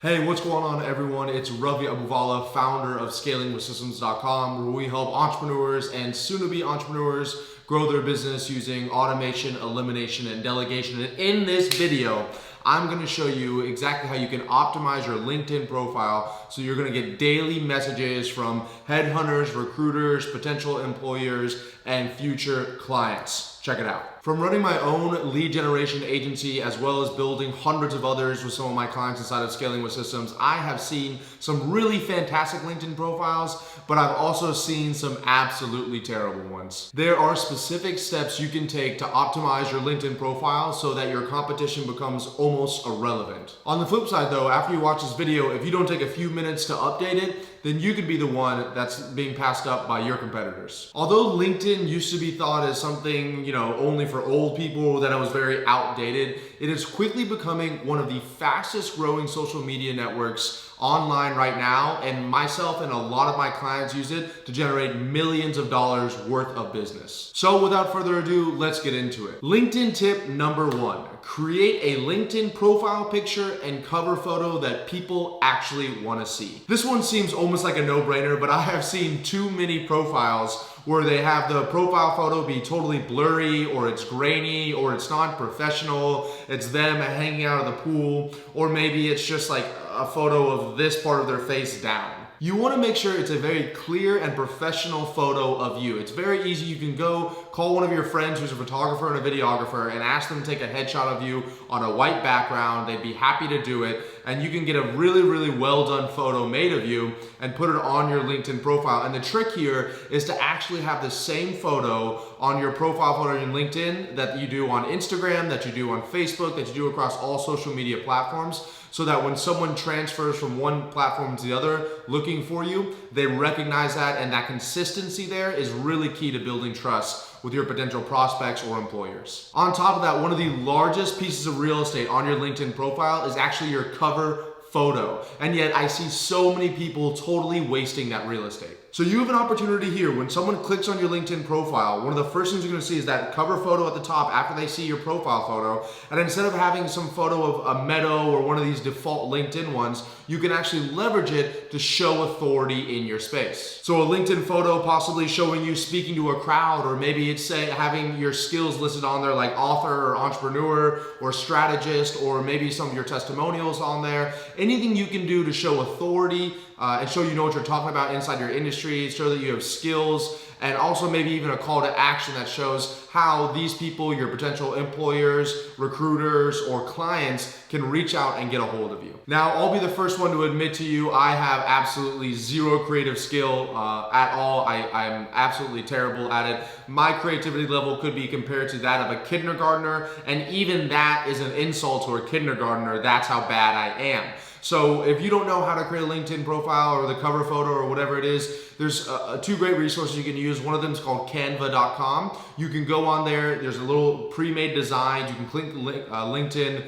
Hey, what's going on everyone? It's Ravi Abuvala, founder of scalingwithsystems.com, where we help entrepreneurs and soon-to-be entrepreneurs grow their business using automation, elimination, and delegation. And in this video, I'm gonna show you exactly how you can optimize your LinkedIn profile so you're gonna get daily messages from headhunters, recruiters, potential employers, and future clients. Check it out. From running my own lead generation agency as well as building hundreds of others with some of my clients inside of Scaling with Systems, I have seen some really fantastic LinkedIn profiles, but I've also seen some absolutely terrible ones. There are specific steps you can take to optimize your LinkedIn profile so that your competition becomes almost irrelevant. On the flip side though, after you watch this video, if you don't take a few minutes to update it, then you could be the one that's being passed up by your competitors. Although LinkedIn used to be thought as something, only for old people, that it was very outdated, it is quickly becoming one of the fastest growing social media networks online right now, and myself and a lot of my clients use it to generate millions of dollars worth of business. So without further ado, let's get into it. LinkedIn tip number 1, create a LinkedIn profile picture and cover photo that people actually want to see. This one seems almost like a no-brainer, but I have seen too many profiles where they have the profile photo be totally blurry, or it's grainy, or it's not professional, it's them hanging out of the pool, or maybe it's just like a photo of this part of their face down. You want to make sure it's a very clear and professional photo of you. It's very easy. You can go call one of your friends who's a photographer and a videographer and ask them to take a headshot of you on a white background. They'd be happy to do it. And you can get a really, really well done photo made of you and put it on your LinkedIn profile. And the trick here is to actually have the same photo on your profile photo in LinkedIn that you do on Instagram, that you do on Facebook, that you do across all social media platforms, so that when someone transfers from one platform to the other looking for you, they recognize that, and that consistency there is really key to building trust with your potential prospects or employers. On top of that, one of the largest pieces of real estate on your LinkedIn profile is actually your cover photo. And yet I see so many people totally wasting that real estate. So you have an opportunity here. When someone clicks on your LinkedIn profile, one of the first things you're gonna see is that cover photo at the top after they see your profile photo. And instead of having some photo of a meadow or one of these default LinkedIn ones, you can actually leverage it to show authority in your space. So a LinkedIn photo possibly showing you speaking to a crowd, or maybe it's having your skills listed on there like author or entrepreneur or strategist, or maybe some of your testimonials on there. Anything you can do to show authority and show you know what you're talking about inside your industry, show that you have skills, and also maybe even a call to action that shows how these people, your potential employers, recruiters, or clients, can reach out and get a hold of you. Now, I'll be the first one to admit to you, I have absolutely zero creative skill at all. I'm absolutely terrible at it. My creativity level could be compared to that of a kindergartner, and even that is an insult to a kindergartner. That's how bad I am. So if you don't know how to create a LinkedIn profile or the cover photo or whatever it is, there's two great resources you can use. One of them is called canva.com. You can go on there. There's a little pre-made design. You can click LinkedIn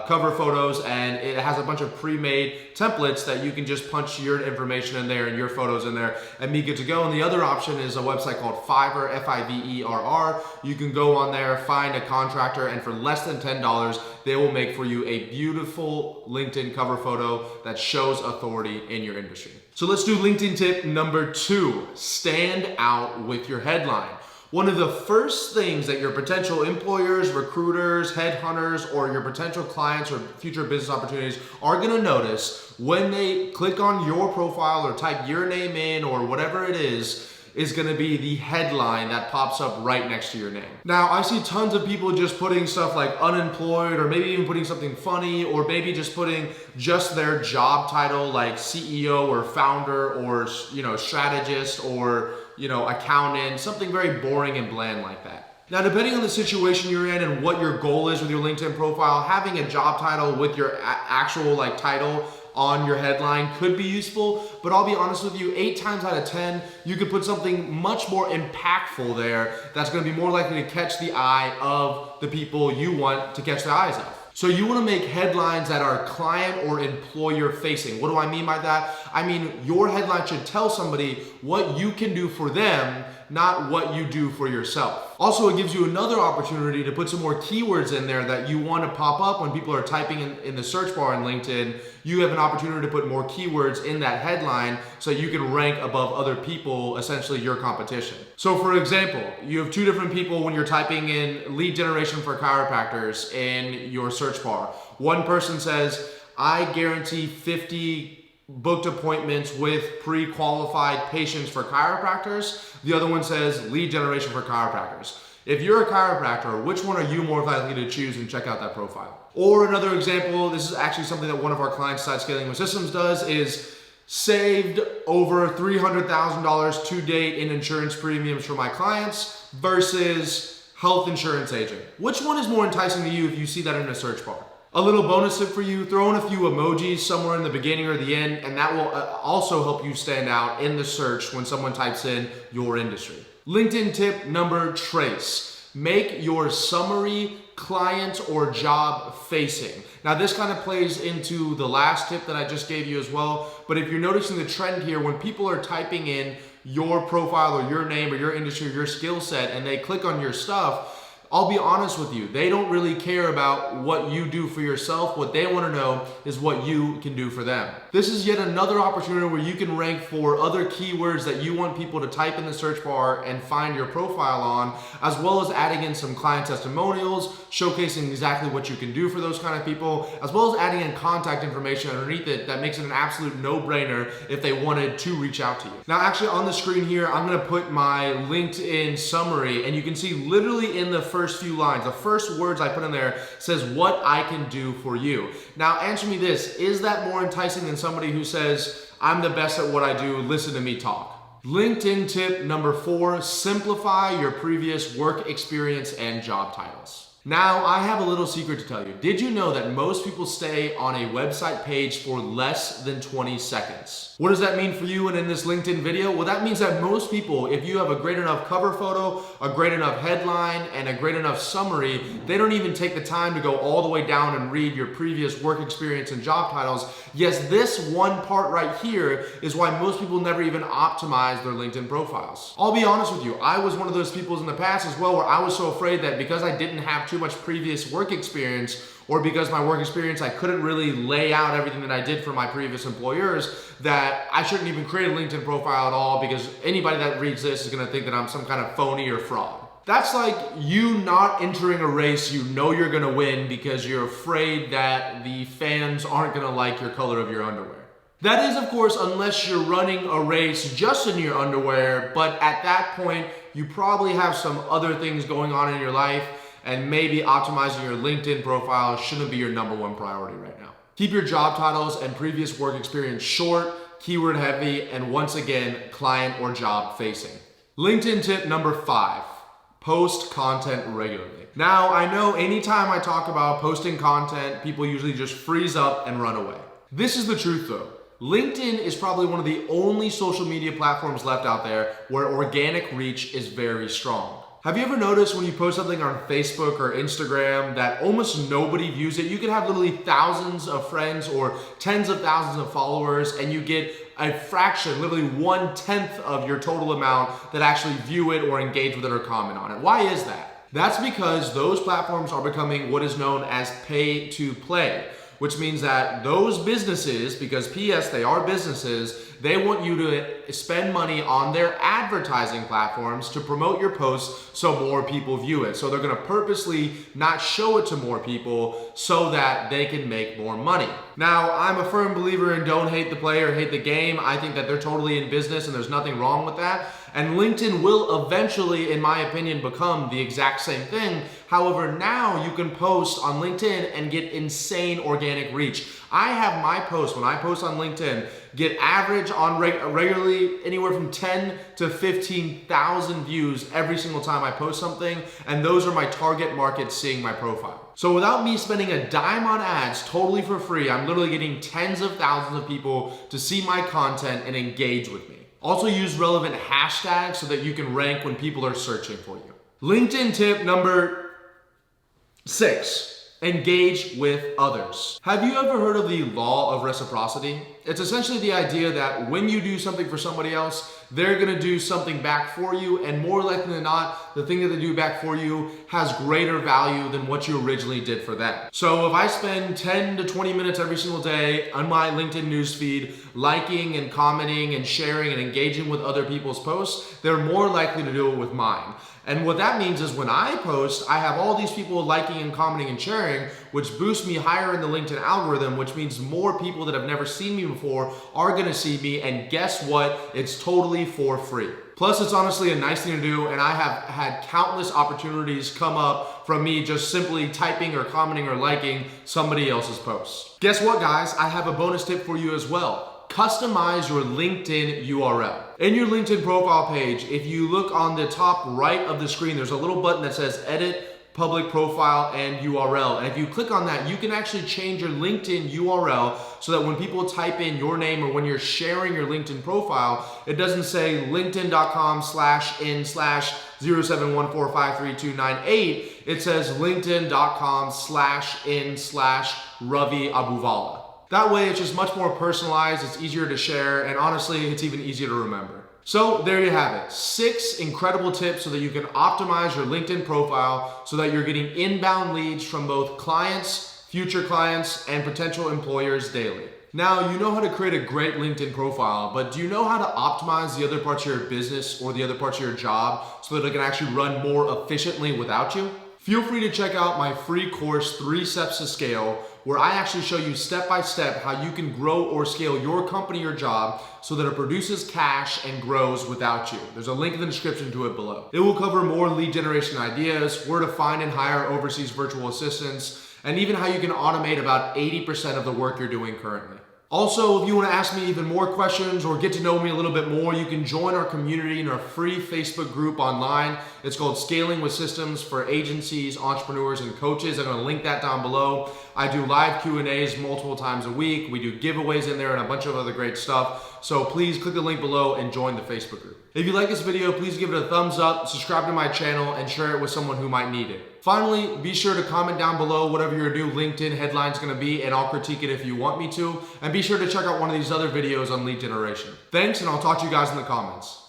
cover photos, and it has a bunch of pre-made templates that you can just punch your information in there and your photos in there and be good to go. And the other option is a website called Fiverr, Fiverr. You can go on there, find a contractor, and for less than $10, they will make for you a beautiful LinkedIn cover photo that shows authority in your industry. So let's do LinkedIn tip number 2, stand out with your headline. One of the first things that your potential employers, recruiters, headhunters, or your potential clients or future business opportunities are gonna notice when they click on your profile or type your name in or whatever it is gonna be the headline that pops up right next to your name. Now, I see tons of people just putting stuff like unemployed, or maybe even putting something funny, or maybe just putting just their job title like CEO or founder or strategist or accountant, something very boring and bland like that. Now, depending on the situation you're in and what your goal is with your LinkedIn profile, having a job title with your actual title on your headline could be useful, but I'll be honest with you, 8 times out of 10, you could put something much more impactful there that's gonna be more likely to catch the eye of the people you want to catch the eyes of. So you want to make headlines that are client or employer facing. What do I mean by that? I mean, your headline should tell somebody what you can do for them, not what you do for yourself. Also, it gives you another opportunity to put some more keywords in there that you want to pop up when people are typing in the search bar in LinkedIn. you have an opportunity to put more keywords in that headline so you can rank above other people, essentially your competition. So for example, you have two different people when you're typing in lead generation for chiropractors in your search bar. One person says, I guarantee 50 booked appointments with pre-qualified patients for chiropractors. The other one says lead generation for chiropractors. If you're a chiropractor, which one are you more likely to choose and check out that profile? Or another example, this is actually something that one of our clients inside Scaling with Systems does, is saved over $300,000 to date in insurance premiums for my clients versus health insurance agent. Which one is more enticing to you if you see that in a search bar? A little bonus tip for you, throw in a few emojis somewhere in the beginning or the end, and that will also help you stand out in the search when someone types in your industry. LinkedIn tip number, trace. Make your summary client or job facing. Now this kind of plays into the last tip that I just gave you as well, but if you're noticing the trend here, when people are typing in your profile or your name or your industry or your skill set and they click on your stuff, I'll be honest with you, they don't really care about what you do for yourself. What they want to know is what you can do for them. This is yet another opportunity where you can rank for other keywords that you want people to type in the search bar and find your profile on, as well as adding in some client testimonials, showcasing exactly what you can do for those kind of people, as well as adding in contact information underneath it that makes it an absolute no-brainer if they wanted to reach out to you. Now actually on the screen here, I'm going to put my LinkedIn summary, and you can see literally in the first few lines, the first words I put in there says what I can do for you. Now answer me this, is that more enticing than somebody who says, I'm the best at what I do, listen to me talk? LinkedIn tip number 4, simplify your previous work experience and job titles. Now, I have a little secret to tell you. Did you know that most people stay on a website page for less than 20 seconds? What does that mean for you and in this LinkedIn video? Well, that means that most people, if you have a great enough cover photo, a great enough headline, and a great enough summary, they don't even take the time to go all the way down and read your previous work experience and job titles. Yes, this one part right here is why most people never even optimize their LinkedIn profiles. I'll be honest with you, I was one of those people in the past as well where I was so afraid that because I didn't have too much previous work experience, or because my work experience, I couldn't really lay out everything that I did for my previous employers, that I shouldn't even create a LinkedIn profile at all because anybody that reads this is gonna think that I'm some kind of phony or fraud. That's like you not entering a race you know you're gonna win because you're afraid that the fans aren't gonna like your color of your underwear. That is, of course, unless you're running a race just in your underwear, but at that point, you probably have some other things going on in your life, and maybe optimizing your LinkedIn profile shouldn't be your number one priority right now. Keep your job titles and previous work experience short, keyword heavy, and once again, client or job facing. LinkedIn tip number 5, post content regularly. Now, I know anytime I talk about posting content, people usually just freeze up and run away. This is the truth though. LinkedIn is probably one of the only social media platforms left out there where organic reach is very strong. Have you ever noticed when you post something on Facebook or Instagram that almost nobody views it? You can have literally thousands of friends or tens of thousands of followers and you get a fraction, literally 1/10 of your total amount that actually view it or engage with it or comment on it. Why is that? That's because those platforms are becoming what is known as pay to play, which means that those businesses, because PS, they are businesses, they want you to spend money on their advertising platforms to promote your posts so more people view it. So they're gonna purposely not show it to more people so that they can make more money. Now, I'm a firm believer in don't hate the player, hate the game. I think that they're totally in business and there's nothing wrong with that. And LinkedIn will eventually, in my opinion, become the exact same thing. However, now you can post on LinkedIn and get insane organic reach. I have my posts, when I post on LinkedIn, get average on regularly anywhere from 10 to 15,000 views every single time I post something, and those are my target market seeing my profile. So without me spending a dime on ads totally for free, I'm literally getting tens of thousands of people to see my content and engage with me. Also use relevant hashtags so that you can rank when people are searching for you. LinkedIn tip number 6. Engage with others. Have you ever heard of the law of reciprocity? It's essentially the idea that when you do something for somebody else, they're gonna do something back for you, and more likely than not, the thing that they do back for you has greater value than what you originally did for them. So if I spend 10 to 20 minutes every single day on my LinkedIn newsfeed, liking and commenting and sharing and engaging with other people's posts, they're more likely to do it with mine. And what that means is when I post, I have all these people liking and commenting and sharing, which boosts me higher in the LinkedIn algorithm, which means more people that have never seen me before are gonna see me, and guess what? It's totally for free. Plus, it's honestly a nice thing to do, and I have had countless opportunities come up from me just simply typing or commenting or liking somebody else's posts. Guess what, guys? I have a bonus tip for you as well. Customize your LinkedIn URL. In your LinkedIn profile page, if you look on the top right of the screen, there's a little button that says Edit Public Profile and URL. And if you click on that, you can actually change your LinkedIn URL so that when people type in your name or when you're sharing your LinkedIn profile, it doesn't say linkedin.com/in/07145328. It says linkedin.com/in/Ravi Abuvala. That way, it's just much more personalized, it's easier to share, and honestly, it's even easier to remember. So there you have it, 6 incredible tips so that you can optimize your LinkedIn profile so that you're getting inbound leads from both clients, future clients, and potential employers daily. Now, you know how to create a great LinkedIn profile, but do you know how to optimize the other parts of your business or the other parts of your job so that it can actually run more efficiently without you? Feel free to check out my free course, 3 Steps to Scale, where I actually show you step by step how you can grow or scale your company or job so that it produces cash and grows without you. There's a link in the description to it below. It will cover more lead generation ideas, where to find and hire overseas virtual assistants, and even how you can automate about 80% of the work you're doing currently. Also, if you want to ask me even more questions or get to know me a little bit more, you can join our community in our free Facebook group online. It's called Scaling with Systems for Agencies, Entrepreneurs, and Coaches. I'm going to link that down below. I do live Q&As multiple times a week. We do giveaways in there and a bunch of other great stuff. So please click the link below and join the Facebook group. If you like this video, please give it a thumbs up, subscribe to my channel, and share it with someone who might need it. Finally, be sure to comment down below whatever your new LinkedIn headline is going to be, and I'll critique it if you want me to. And be sure to check out one of these other videos on lead generation. Thanks, and I'll talk to you guys in the comments.